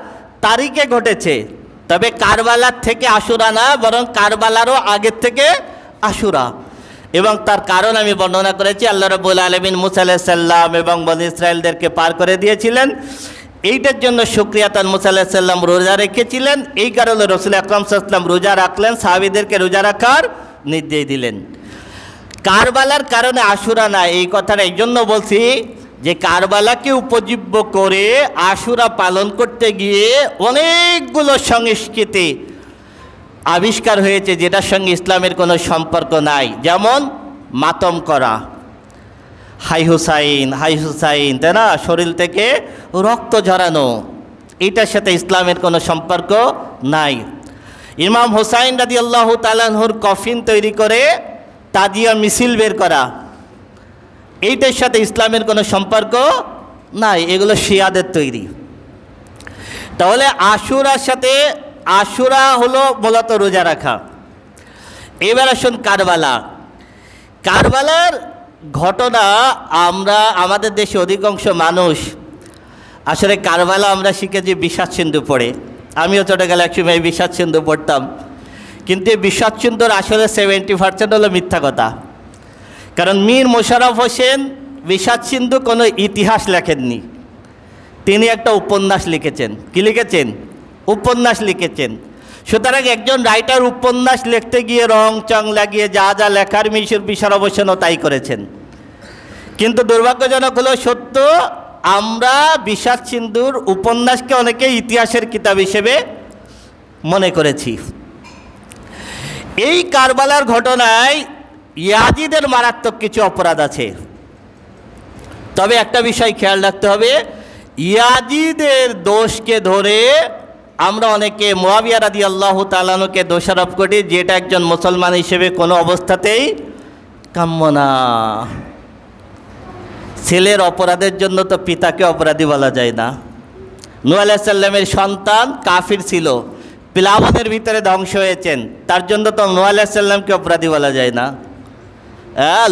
Speaker 1: তারিখে ঘটেছে। তবে কারবালার থেকে আশুরা না, বরং কারবালারও আগের থেকে আশুরা। এবং তার কারণ আমি বর্ণনা করেছি, আল্লাহ রাব্বুল আলামিন মুসা আলাইহিস সালাম এবং বনী ইসরাইলদেরকে পার করে দিয়েছিলেন। এইটার জন্য শুকরিয়া তান মুসা আলাইহিস সালাম রোজা রেখেছিলেন। এই কারণে রাসূল আকরাম সাল্লাল্লাহু আলাইহি ওয়াসাল্লাম রোজা রাখলেন, সাহাবীদেরকে রোজা রাখার নির্দেশ দিলেন। কারবালার কারণে আশুরা না, এই কথাটা এই জন্য বলছি যে কারবালাকে উপজীব্য করে আশুরা পালন করতে গিয়ে অনেকগুলো সংস্কৃতি আবিষ্কার হয়েছে যেটার সঙ্গে ইসলামের কোনো সম্পর্ক নাই। যেমন মাতম করা, হাই হুসাইন তাই না, শরীর থেকে রক্ত ঝরানো, এইটার সাথে ইসলামের কোনো সম্পর্ক নাই। ইমাম হুসাইন রাদিয়াল্লাহু তাআলা আনহুর কফিন তৈরি করে তাজিয়া মিছিল বের করা, এইটার সাথে ইসলামের কোনো সম্পর্ক নাই, এগুলো শিয়াদের তৈরি। তাহলে আশুরার সাথে, আশুরা হলো মূলত রোজা রাখা। এবার আসুন কারবালার ঘটনা। আমরা আমাদের দেশে অধিকাংশ মানুষ আসলে কারবালা আমরা শিখেছি বিষাদ সিন্ধু পড়ে। আমিও ছোটবেলা একসময় বিষাদ সিন্ধু পড়তাম, কিন্তু এই বিষাদ সিন্ধুর আসলে 70% হলো মিথ্যা কথা। কারণ মীর মোশাররফ হোসেন বিষাদ সিন্ধু কোনো ইতিহাস লেখেননি, তিনি একটা উপন্যাস লিখেছেন। কি লিখেছেন? উপন্যাস লিখেছেন। সুতরাং একজন রাইটার উপন্যাস লিখতে গিয়ে রং চং লাগিয়ে যা যা লেখার মীর মোশাররফ হোসেনও তাই করেছেন। কিন্তু দুর্ভাগ্যজনক হলো সত্য, আমরা বিষাদ সিন্ধুর উপন্যাসকে অনেকে ইতিহাসের কিতাব হিসেবে মনে করেছি। এই কারবালার ঘটনায় ইয়াজিদের মারাত্মক কিছু অপরাধ আছে। তবে একটা বিষয় খেয়াল রাখতে হবে, ইয়াজিদের দোষকে ধরে আমরা অনেকে মুআবিয়া রাদিয়াল্লাহু তাআলা আনহুকে দোষারোপ করি, যেটা একজন মুসলমান হিসেবে কোনো অবস্থাতেই কাম্য না। ছেলের অপরাধের জন্য তো পিতাকে অপরাধী বলা যায় না। নূহ আলাইহিস সালামের সন্তান কাফির ছিল, প্লাবনের ভিতরে ধ্বংস হয়েছেন, তার জন্য তো নূহ আলাইহিস সালামকে অপরাধী বলা যায় না।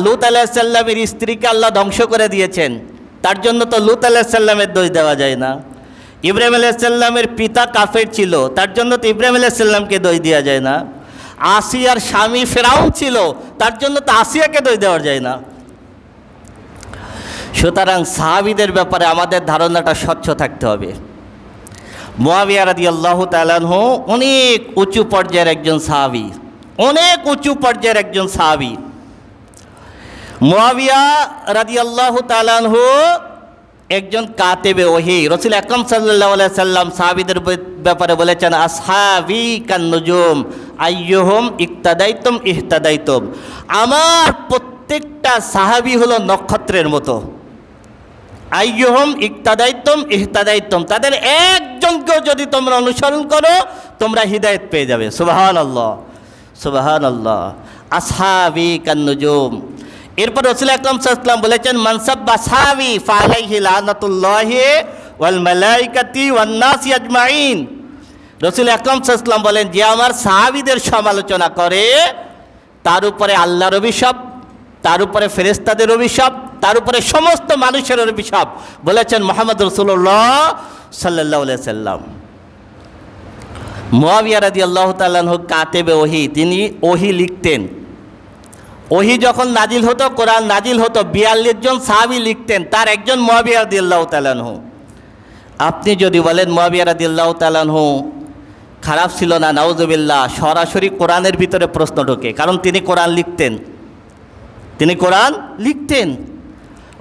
Speaker 1: লূত আলাইহিস সালামের স্ত্রীকে আল্লাহ ধ্বংস করে দিয়েছেন, তার জন্য তো লূত আলাইহিস সালামের দোষ দেওয়া যায় না। ইব্রাহিম আলাইহিস সালামের পিতা কাফের ছিল, তার জন্য তো ইব্রাহিম আলাইহিস সালামকে দোষ দেওয়া যায় না। আসিয়ার স্বামী ফেরাউন ছিল, তার জন্য তো আসিয়াকে দোষ দেওয়া যায় না। সুতরাং সাহাবীদের ব্যাপারে আমাদের ধারণাটা স্বচ্ছ থাকতে হবে। মুআবিয়া রাদিয়াল্লাহু তাআলা আনহু অনেক উঁচু পর্যায়ের একজন সাহাবী, অনেক উঁচু পর্যায়ের একজন সাহাবী। মুআবিয়া রাদিয়াল্লাহু তাআলা আনহু একজন কাতেবে ওহী। রাসূল আকরাম সাল্লাল্লাহু আলাইহি সাল্লাম সাহাবীদের ব্যাপারে বলেছেন, আসহাবি কান্নুজুম আইয়ুহুম ইক্তাদাইতুম ইহতাদাইতুম। আমার প্রত্যেকটা সাহাবী হলো নক্ষত্রের মতো। আইয়ুহুম ইক্তাদাইতুম ইহতাদাইতুম, তাদের একজনকেও যদি তোমরা অনুসরণ করো তোমরা হিদায়াত পেয়ে যাবে। সুবহানাল্লাহ, সুবহানাল্লাহ। আসহাবি কান্নুজুম। এরপর রাসূল আকরাম সাল্লাল্লাহু আলাইহি ওয়াসাল্লাম বলেছেন, মান সাব্বা আসহাবি ফালাইহি লানাতুল্লাহি ওয়াল মালাইকাতি ওয়ান নাসি আজমাইন। রাসূল আকরাম সাল্লাল্লাহু আলাইহি ওয়াসাল্লাম বলেন, যে আমার সাহাবীদের সমালোচনা করে তার উপরে আল্লাহর অভিশাপ, তার উপরে ফেরেশতাদের অভিশাপ, তার উপরে সমস্ত মানুষের অভিশাপ, বলেছেন মুহাম্মদ রাসূলুল্লাহ সাল্লাল্লাহু আলাইহি ওয়াসাল্লাম। মুআবিয়া রাদিয়াল্লাহু তাআলা আনহু কাতেবে ওহী, তিনি ওহী লিখতেন। ওহী যখন নাজিল হতো, কোরআন নাজিল হতো, 42 জন সাহাবী লিখতেন, তার একজন মুআবিয়া রাদিয়াল্লাহু তাআলা আনহু। আপনি যদি বলেন মুআবিয়া রাদিয়াল্লাহু তাআলা আনহু খারাপ ছিল না, নাউযুবিল্লাহ, সরাসরি কোরআনের ভিতরে প্রশ্ন ঢোকে, কারণ তিনি কোরআন লিখতেন, তিনি কোরআন লিখতেন।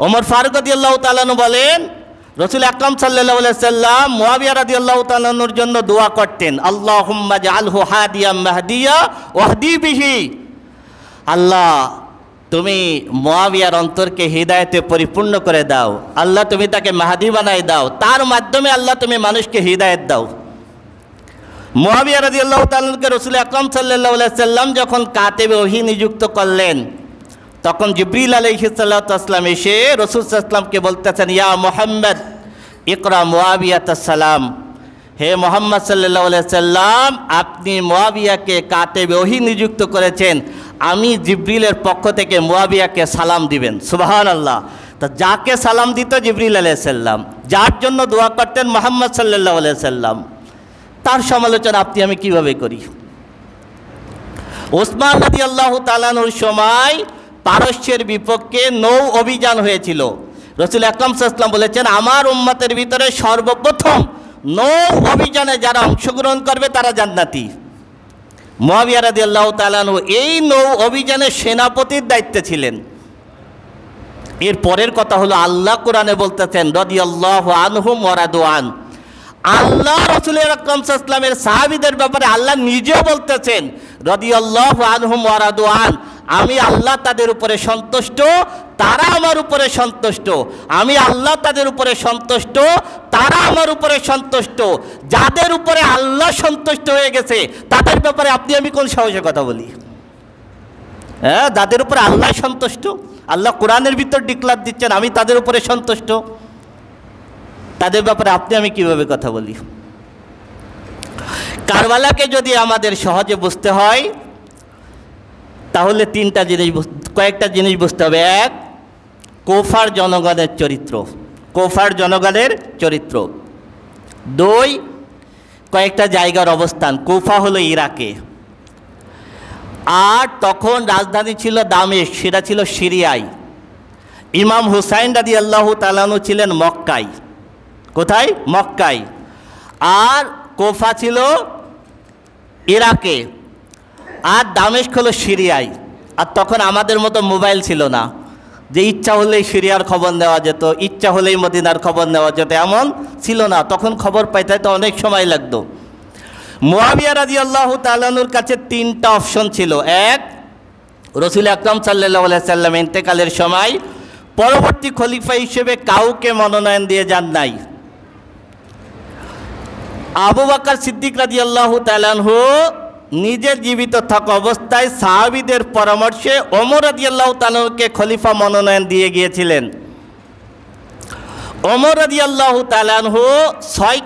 Speaker 1: ওমর ফারুক রাদিয়াল্লাহু তাআলা আনহু বলেন, রাসূল আকরাম সাল্লাল্লাহু আলাইহি সাল্লাম মুআবিয়া রাদিয়াল্লাহু তাআলা আনহুর জন্য দোয়া করতেন, আল্লাহুম্মা জাআলহু হাদিয়াম মাহদিয়া ওয়াহদি বিহি। আল্লাহ তুমি মুআবিয়ার অন্তরকে হৃদায়তে পরিপূর্ণ করে দাও, আল্লাহ তুমি তাকে মাহদী বানাই দাও, তার মাধ্যমে আল্লাহ তুমি মানুষকে হৃদায়ত দাও। মুআবিয়া রাদিয়াল্লাহু তাআলাকে রাসূল আকরাম সাল্লাল্লাহু আলাইহি সাল্লাম যখন কাতেবে ওহী নিযুক্ত করলেন, তখন জিবরিল আলাইহিস সালাতু ওয়াস সালাম এসে রাসূল সাল্লাল্লাহু আলাইহি ওয়াসাল্লামকে বলতেছেন, ইয়া মুহাম্মদ ইকরা মুআবিয়াতাস সালাম, হে মোহাম্মদ সাল্লাল্লাহু আলাইহি সাল্লাম, আপনি মুআবিয়াকে কাতেবে ওহী নিযুক্ত করেছেন, আমি জিবরিলের পক্ষ থেকে মুআবিয়াকে সালাম দিবেন। সুবহানাল্লাহ। তা যাকে সালাম দিত জিবরিল আলাইহিস সালাম, যার জন্য দোয়া করতেন মুহাম্মদ সাল্লাল্লাহু আলাইহি সাল্লাম, তার সমালোচনা আপনি আমি কিভাবে করি? ওসমান রাদিয়াল্লাহু তাআলা আনহুর সময় পারস্যের বিপক্ষে নৌ অভিযান হয়েছিল। রাসূল আকরাম সাল্লাল্লাহু আলাইহি ওয়াসাল্লাম বলেছেন, আমার উম্মতের ভিতরে সর্বপ্রথম নৌ অভিযানে যারা অংশগ্রহণ করবে তারা জান্নাতি। মুআবিয়া রাদিয়াল্লাহু তাআলা আনহু এই নৌ অভিযানের সেনাপতির দায়িত্বে ছিলেন। এর পরের কথা হলো, আল্লাহ কোরআনে বলতেছেন রাদিয়াল্লাহু আনহুম ওয়া রাদু আন, আল্লাহ রাসূল আকরাম সাল্লাল্লাহু আলাইহি ওয়াসাল্লামের সাহাবীদের ব্যাপারে আল্লাহ নিজে বলতেছেন রাদিয়াল্লাহু আনহুম ওয়া রাদু আন, আমি আল্লাহ তাদের উপরে সন্তুষ্ট, তারা আমার উপরে সন্তুষ্ট, আমি আল্লাহ তাদের উপরে সন্তুষ্ট, তারা আমার উপরে সন্তুষ্ট। যাদের উপরে আল্লাহ সন্তুষ্ট হয়ে গেছে তাদের ব্যাপারে আপনি আমি কোন সাহসে কথা বলি? হ্যাঁ, যাদের উপরে আল্লাহ সন্তুষ্ট, আল্লাহ কোরআনের ভিতর ডিক্লার দিচ্ছেন আমি তাদের উপরে সন্তুষ্ট, তাদের ব্যাপারে আপনি আমি কিভাবে কথা বলি? কারবালাকে যদি আমাদের সহজে বুঝতে হয় তাহলে কয়েকটা জিনিস বুঝতে হবে। এক, কুফার জনগণের চরিত্র, কুফার জনগণের চরিত্র। দুই, কয়েকটা জায়গার অবস্থান। কুফা হলো ইরাকে, আর তখন রাজধানী ছিল দামেস্ক, সেটা ছিল সিরিয়ায়। ইমাম হুসাইন রাদিয়াল্লাহু তাআলা আনহু ছিলেন মক্কায়। কোথায়? মক্কায়। আর কুফা ছিল ইরাকে, আর দামেস্ক হলো সিরিয়ায়। আর তখন আমাদের মতো মোবাইল ছিল না যে ইচ্ছা হলেই সিরিয়ার খবর নেওয়া যেত, ইচ্ছা হলেই মদিনার খবর নেওয়া যেত, এমন ছিল না। তখন খবর পাইতে তো অনেক সময় লাগতো। মুআবিয়া রাদিয়াল্লাহু তাআলা আনহুর কাছে তিনটা অপশন ছিল। এক, রাসূল আকরাম সাল্লাল্লাহু আলাইহি সাল্লাম ইন্তেকালের সময় পরবর্তী খলিফা হিসেবে কাউকে মনোনয়ন দিয়ে যান নাই। আবু বকর সিদ্দিক রাদিয়াল্লাহু তাআলা আনহু নিজের জীবিত থাকা অবস্থায় সাহাবীদের পরামর্শে ওমর রাদিয়াল্লাহু তাআলা আনহুকে খলিফা মনোনয়ন দিয়ে গিয়েছিলেন। ওমর রাদিয়াল্লাহু তাআলা আনহু 6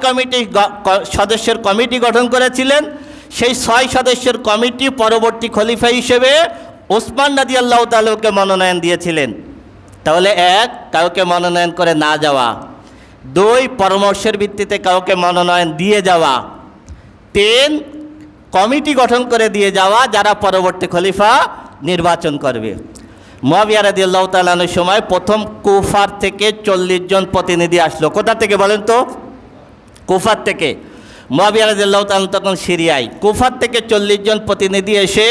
Speaker 1: সদস্যের কমিটি গঠন করেছিলেন। সেই 6 সদস্যের কমিটি পরবর্তী খলিফা হিসেবে ওসমান রাদিয়াল্লাহু তাআলা আনহুকে মনোনয়ন দিয়েছিলেন। তাহলে এক, কাউকে মনোনয়ন করে না যাওয়া। দুই, পরামর্শের ভিত্তিতে কাউকে মনোনয়ন দিয়ে যাওয়া। তিন, কমিটি গঠন করে দিয়ে যাওয়া যারা পরবর্তী খলিফা নির্বাচন করবে। মুআবিয়া রাদিয়াল্লাহু তাআলা আনহুর সময় প্রথম কুফার থেকে 40 জন প্রতিনিধি আসলো। কোথা থেকে বলেন তো? কুফার থেকে। মুআবিয়া রাদিয়াল্লাহু তাআলা তখন সিরিয়ায়। কুফার থেকে 40 জন প্রতিনিধি এসে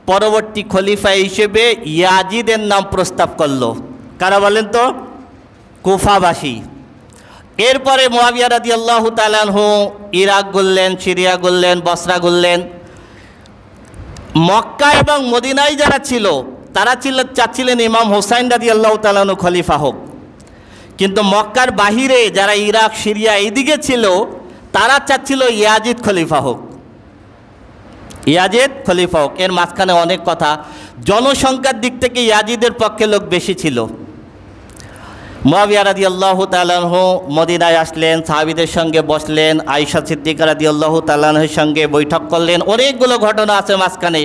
Speaker 1: পরবর্তী খলিফা হিসেবে ইয়াজিদের নাম প্রস্তাব করলো। কারা বলেন তো? কুফাবাসী। এরপরে মুআবিয়া রাদিয়াল্লাহু তাআলা আনহু ইরাক ঘুরলেন, সিরিয়া ঘুরলেন, বসরা ঘুরলেন। মক্কা এবং মদিনায় যারা ছিল তারা চাচ্ছিলেন ইমাম হুসাইন রাদিয়াল্লাহু তাআলা আনহু খলিফা হোক। কিন্তু মক্কার বাহিরে যারা ইরাক, সিরিয়া এইদিকে ছিল তারা চাচ্ছিল ইয়াজিদ খলিফা হোক, ইয়াজিদ খলিফা হোক। এর মাঝখানে অনেক কথা। জনসংখ্যার দিক থেকে ইয়াজিদের পক্ষে লোক বেশি ছিল। মুআবিয়া রাদিয়াল্লাহু তাআলা আনহু মদিনায় আসলেন, সাহাবীদের সঙ্গে বসলেন, আয়েশা সিদ্দিকা রাদিয়াল্লাহু তাআলা আনহার সঙ্গে বৈঠক করলেন। অনেকগুলো ঘটনা আছে মাঝখানে।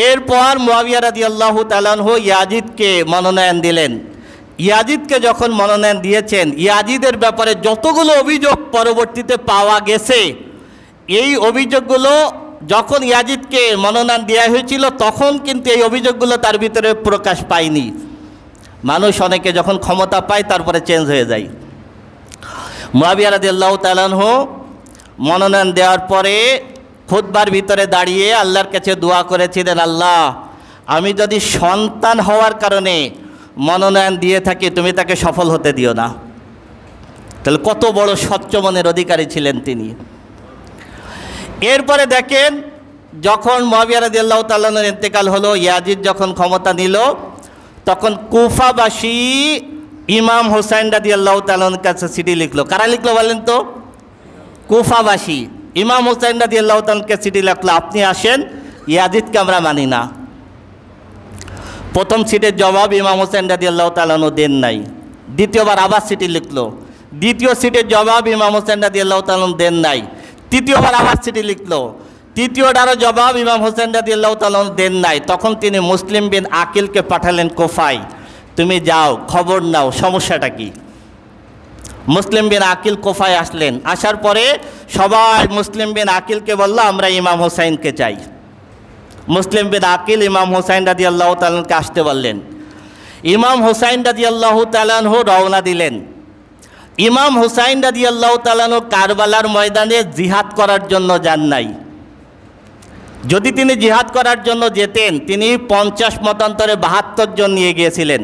Speaker 1: এরপর মুআবিয়া রাদিয়াল্লাহু তাআলা আনহু ইয়াজিদকে মনোনয়ন দিলেন। ইয়াজিদকে যখন মনোনয়ন দিয়েছেন, ইয়াজিদের ব্যাপারে যতগুলো অভিযোগ পরবর্তীতে পাওয়া গেছে, এই অভিযোগগুলো যখন ইয়াজিদকে মনোনয়ন দেওয়া হয়েছিল তখন কিন্তু এই অভিযোগগুলো তার ভিতরে প্রকাশ পায়নি। মানুষ অনেকে যখন ক্ষমতা পায় তারপরে চেঞ্জ হয়ে যায়। মুআবিয়া রাদিয়াল্লাহু তাআলা আনহু মনোনয়ন দেওয়ার পরে খুতবার ভিতরে দাঁড়িয়ে আল্লাহর কাছে দোয়া করেছিলেন, আল্লাহ, আমি যদি সন্তান হওয়ার কারণে মনোনয়ন দিয়ে থাকি তুমি তাকে সফল হতে দিও না। তাহলে কত বড় স্বচ্ছ মনের অধিকারী ছিলেন তিনি। এরপরে দেখেন যখন মুআবিয়া রাদিয়াল্লাহু তাআলা আনহুর ইন্তেকাল হলো, ইয়াজিদ যখন ক্ষমতা নিল, তখন কুফাবাসী ইমাম হুসাইন রাদিয়াল্লাহু তাআলা আনহুর কাছে চিঠি লিখলো। কারা লিখলো বলেন তো? কুফাবাসী ইমাম হুসাইন রাদিয়াল্লাহু তাআলা আনহুকে চিঠি লিখলো, আপনি আসেন, ইয়াজিদকে আমরা মানি না। প্রথম চিঠির জবাব ইমাম হুসাইন রাদিয়াল্লাহু তাআলা আনহু দেন নাই। দ্বিতীয়বার আবার চিঠি লিখলো, দ্বিতীয় চিঠির জবাব ইমাম হুসাইন রাদিয়াল্লাহু তাআলা আনহু দেন নাই। তৃতীয়বার আবার চিঠি লিখলো, তৃতীয়টারও জবাব ইমাম হুসাইন রাদিয়াল্লাহু তাআলা আনহু দেন নাই। তখন তিনি মুসলিম বিন আকিলকে পাঠালেন কুফায়, তুমি যাও খবর নাও সমস্যাটা কি। মুসলিম বিন আকিল কুফায় আসলেন, আসার পরে সবাই মুসলিম বিন আকিলকে বলল আমরা ইমাম হুসাইনকে চাই। মুসলিম বিন আকিল ইমাম হুসাইন রাদিয়াল্লাহু তাআলা আনহুকে আসতে বললেন। ইমাম হুসাইন রাদিয়াল্লাহু তাআলা আনহু রওনা দিলেন। ইমাম হুসাইন রাদিয়াল্লাহু তাআলা আনহু কারবালার ময়দানে জিহাদ করার জন্য যান নাই। যদি তিনি জিহাদ করার জন্য যেতেন, তিনি 50 মতান্তরে 72 জন নিয়ে গিয়েছিলেন।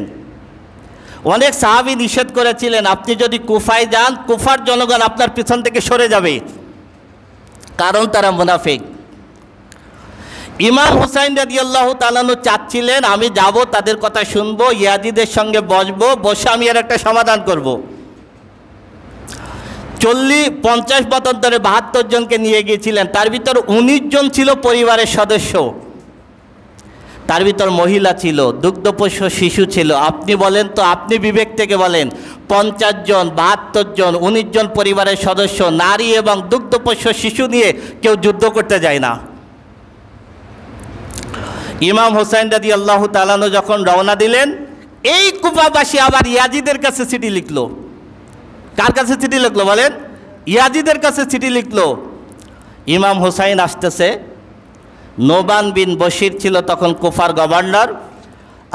Speaker 1: অনেক সাহাবী নিষেধ করেছিলেন, আপনি যদি কুফায় যান কুফার জনগণ আপনার পিছন থেকে সরে যাবে, কারণ তারা মুনাফিক। ইমাম হুসাইন রাদিয়াল্লাহু তাআলা আনহু চাচ্ছিলেন আমি যাব, তাদের কথা শুনবো, ইয়াজিদের সঙ্গে বসবো, বসে আমি এর একটা সমাধান করব। 50 মতান্তরে 72 জনকে নিয়ে গিয়েছিলেন, তার ভিতর 19 জন ছিল পরিবারের সদস্য, তার ভিতর মহিলা ছিল, দুগ্ধপোষ্য শিশু ছিল। আপনি বলেন তো, আপনি বিবেক থেকে বলেন, 50 জন, 72 জন, 19 জন পরিবারের সদস্য, নারী এবং দুগ্ধপোষ্য শিশু নিয়ে কেউ যুদ্ধ করতে যায় না। ইমাম হুসাইন রাদিয়াল্লাহু তাআলা আনহু যখন রওনা দিলেন, এই কুফাবাসী আবার ইয়াজিদের কাছে চিঠি লিখলো। কার কাছে চিঠি লিখলো বলেন? ইয়াজিদের কাছে চিঠি লিখলো। ইমাম হুসাইন আসতেছে, নোমান বিন বশির ছিল তখন কুফার গভর্নর,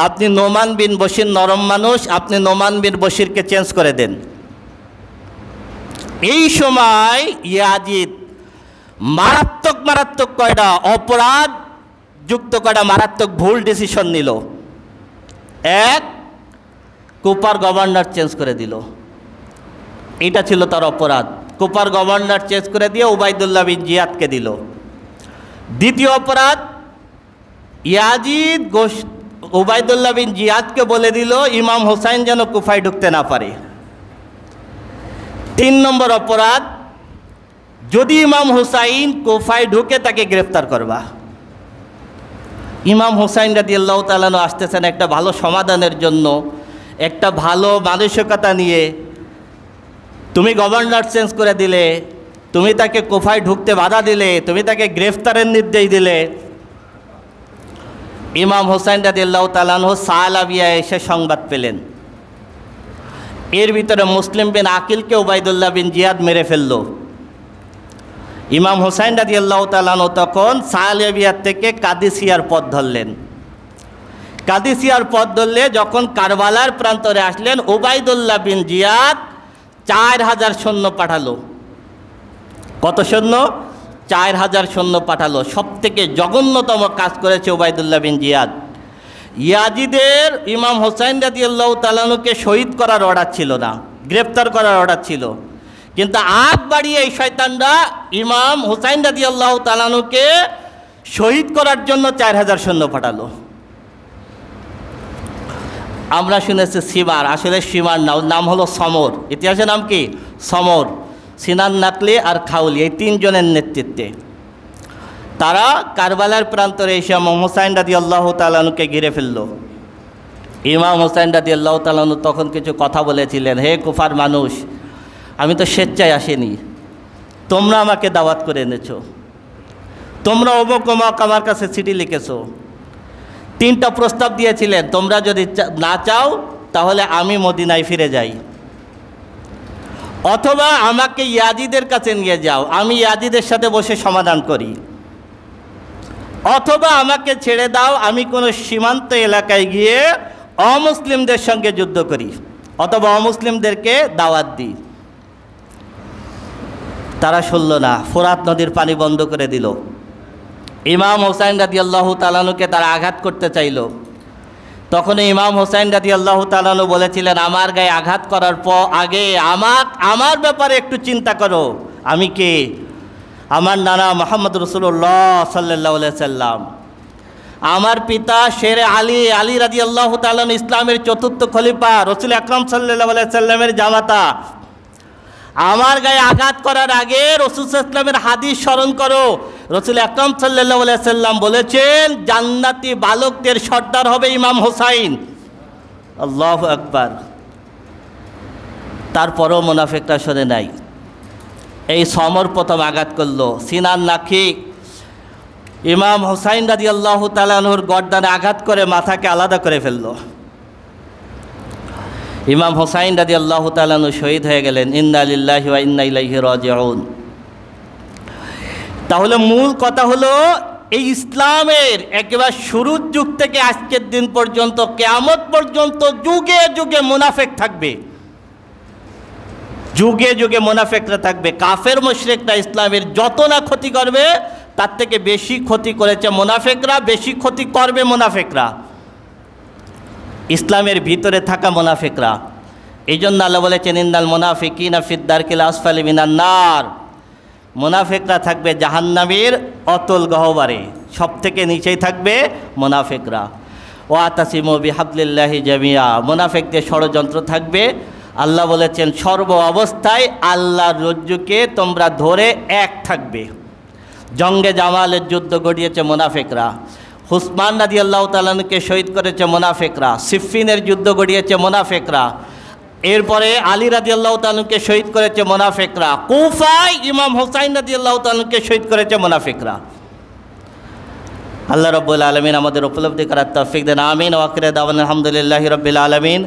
Speaker 1: আপনি নোমান বিন বশির নরম মানুষ, আপনি নোমান বিন বশিরকে চেঞ্জ করে দেন। এই সময় ইয়াজিদ মারাত্মক কয়টা অপরাধ যুক্ত কয়টা মারাত্মক ভুল ডিসিশন নিল। এক, কুফার গভর্নর চেঞ্জ করে দিল, এটা ছিল তার অপরাধ। কুফার গভর্নর চেঞ্জ করে দিয়ে উবাইদুল্লাহ বিন জিয়াদকে দিল। দ্বিতীয় অপরাধ, ইয়াজিদ উবাইদুল্লাহ বিন জিয়াদকে বলে দিল ইমাম হুসাইন যেন কুফায় ঢুকতে না পারে। 3 নম্বর অপরাধ, যদি ইমাম হুসাইন কুফায় ঢুকে তাকে গ্রেফতার করবা। ইমাম হুসাইন রাদিয়াল্লাহু তাআলা আনহু আসতেছেন একটা ভালো সমাধানের জন্য, একটা ভালো মানসিকতা নিয়ে। তুমি গভর্নর চেঞ্জ করে দিলে, তুমি তাকে কুফায় ঢুকতে বাধা দিলে, তুমি তাকে গ্রেফতারের নির্দেশ দিলে। ইমাম হুসাইন রাদিয়াল্লাহু তাআলা আনহু সালাবিয়া এসে সংবাদ পেলেন, এর ভিতরে মুসলিম বিন আকিলকে উবাইদুল্লাহ বিন জিয়াদ মেরে ফেলল। ইমাম হুসাইন রাদিয়াল্লাহু তাআলা আনহু তখন সালাবিয়া থেকে কাদিসিয়ার পথ ধরলেন। কাদিসিয়ার পথ ধরলে যখন কারবালার প্রান্তরে আসলেন, উবাইদুল্লাহ বিন জিয়াদ 4000 সৈন্য পাঠালো। কত সৈন্য? 4000 সৈন্য পাঠালো। সব থেকে জঘন্যতম কাজ করেছে উবাইদুল্লাহ বিন জিয়াদ। ইয়াজিদের ইমাম হুসাইন রাদিয়াল্লাহু তাআলা আনহুকে শহীদ করার অর্ডার ছিল না, গ্রেফতার করার অর্ডার ছিল, কিন্তু আগ বাড়িয়ে এই শয়তানরা ইমাম হুসাইন রাদিয়াল্লাহু তাআলা আনহুকে শহীদ করার জন্য 4000 সৈন্য পাঠালো। আমরা শুনেছি সীমার, আসলে সীমার নাম হলো সমর। ইতিহাসের নাম কি? সমর। সিনান নাকলি আর খাউলি, এই 3 জনের নেতৃত্বে তারা কারবালার প্রান্তরে এসে ইমাম হুসাইন রাদিয়াল্লাহু তাআলা আনহুকে ঘিরে ফেলল। ইমাম হুসাইন রাদিয়াল্লাহু তাআলা আনহু তখন কিছু কথা বলেছিলেন, হে কুফার মানুষ, আমি তো স্বেচ্ছায় আসিনি, তোমরা আমাকে দাওয়াত করে এনেছো, তোমরা অমুক আমার কাছে চিঠি লিখেছো, 3টা প্রস্তাব দিয়েছিলেন, তোমরা যদি না চাও তাহলে আমি মদিনায় ফিরে যাই, অথবা আমাকে ইয়াজিদের কাছে নিয়ে যাও, আমি ইয়াজিদের সাথে বসে সমাধান করি, অথবা আমাকে ছেড়ে দাও, আমি কোনো সীমান্ত এলাকায় গিয়ে অমুসলিমদের সঙ্গে যুদ্ধ করি, অথবা অমুসলিমদেরকে দাওয়াত দিই। তারা শুনল না, ফোরাত নদীর পানি বন্ধ করে দিল। ইমাম হুসাইন রাদিয়াল্লাহু তাআলা আনহুকে তারা আঘাত করতে চাইল। তখন ইমাম হুসাইন রাদিয়াল্লাহু তাআলা আনহু বলেছিলেন, আমার গায়ে আঘাত করার আগে আমার ব্যাপারে একটু চিন্তা করো, আমি কে? আমার নানা মোহাম্মদ রসুল্লাহ সাল্লাল্লাহু আলাইহি সাল্লাম, আমার পিতা শেরে আলী, আলী রাদিয়াল্লাহু তাআলা ইসলামের চতুর্থ খলিফা, রসুল আকরাম সাল্লাল্লাহু আলাইহি সাল্লামের জামাতা। আমার গায়ে আঘাত করার আগে রসুল ইসলামের হাদিস স্মরণ করো। রসুল আকরাম সাল্লাল্লাহু আলাইহি সাল্লাম বলেছেন, জান্নাতি বালকদের সর্দার হবে ইমাম হোসাইন। আল্লাহু আকবার। তারপরও মুনাফিকরা শোনে নাই। এই সমর প্রথম আঘাত করলো, সিনার নাকি ইমাম হোসাইন রাদিয়াল্লাহু তাআলা আনহুর গর্দানে আঘাত করে মাথাকে আলাদা করে ফেলল। ইমাম হোসাইন রাদিয়াল্লাহু তাআলা আনহু শহীদ হয়ে গেলেন। ইন্না লিল্লাহি ওয়া ইন্না ইলাইহি রাজিউন। তাহলে মূল কথা হলো, এই ইসলামের একেবারে শুরুর যুগ থেকে আজকের দিন পর্যন্ত, কিয়ামত পর্যন্ত যুগে যুগে মুনাফিক থাকবে, যুগে যুগে মুনাফিকরা থাকবে। কাফের মুশরিকরা ইসলামের যত না ক্ষতি করবে, তার থেকে বেশি ক্ষতি করেছে মুনাফিকরা, বেশি ক্ষতি করবে মুনাফিকরা, ইসলামের ভিতরে থাকা মুনাফিকরা। এই জন্য আল্লাহ বলেছেন, ইন্নাল মুনাফিকিনা ফিদ দারকিল আসফালি মিনান নার। মুনাফিকরা থাকবে জাহান্নামের অতল গহ্বরে, সব থেকে নিচেই থাকবে মুনাফিকরা। ওয়াতাসিমু বিহাবলিল্লাহি জামিয়া। মুনাফিকদের ষড়যন্ত্র থাকবে। আল্লাহ বলেছেন, সর্ব অবস্থায় আল্লাহর রজ্জুকে তোমরা ধরে এক থাকবে। জঙ্গে জামালের যুদ্ধ গড়িয়েছে মুনাফিকরা, উসমান রাদিয়াল্লাহু তাআলা আনহুকে শহীদ করেছে মুনাফিকরা, সিফফিনের যুদ্ধ গড়িয়েছে মুনাফিকরা, এরপরে আলী রাদিয়াল্লাহু তাআলা আনহুকে শহীদ করেছে মুনাফিকরা, কুফায় ইমাম হোসাইন রাদিয়াল্লাহু তাআলা আনহুকে শহীদ করেছে মুনাফিকরা। আল্লাহ রাব্বুল আলামিন আমাদের উপলব্ধি করার তৌফিক দেন। আমিন। ওয়া আখিরু দাওয়ানা আলহামদুলিল্লাহি রাব্বিল আলামিন।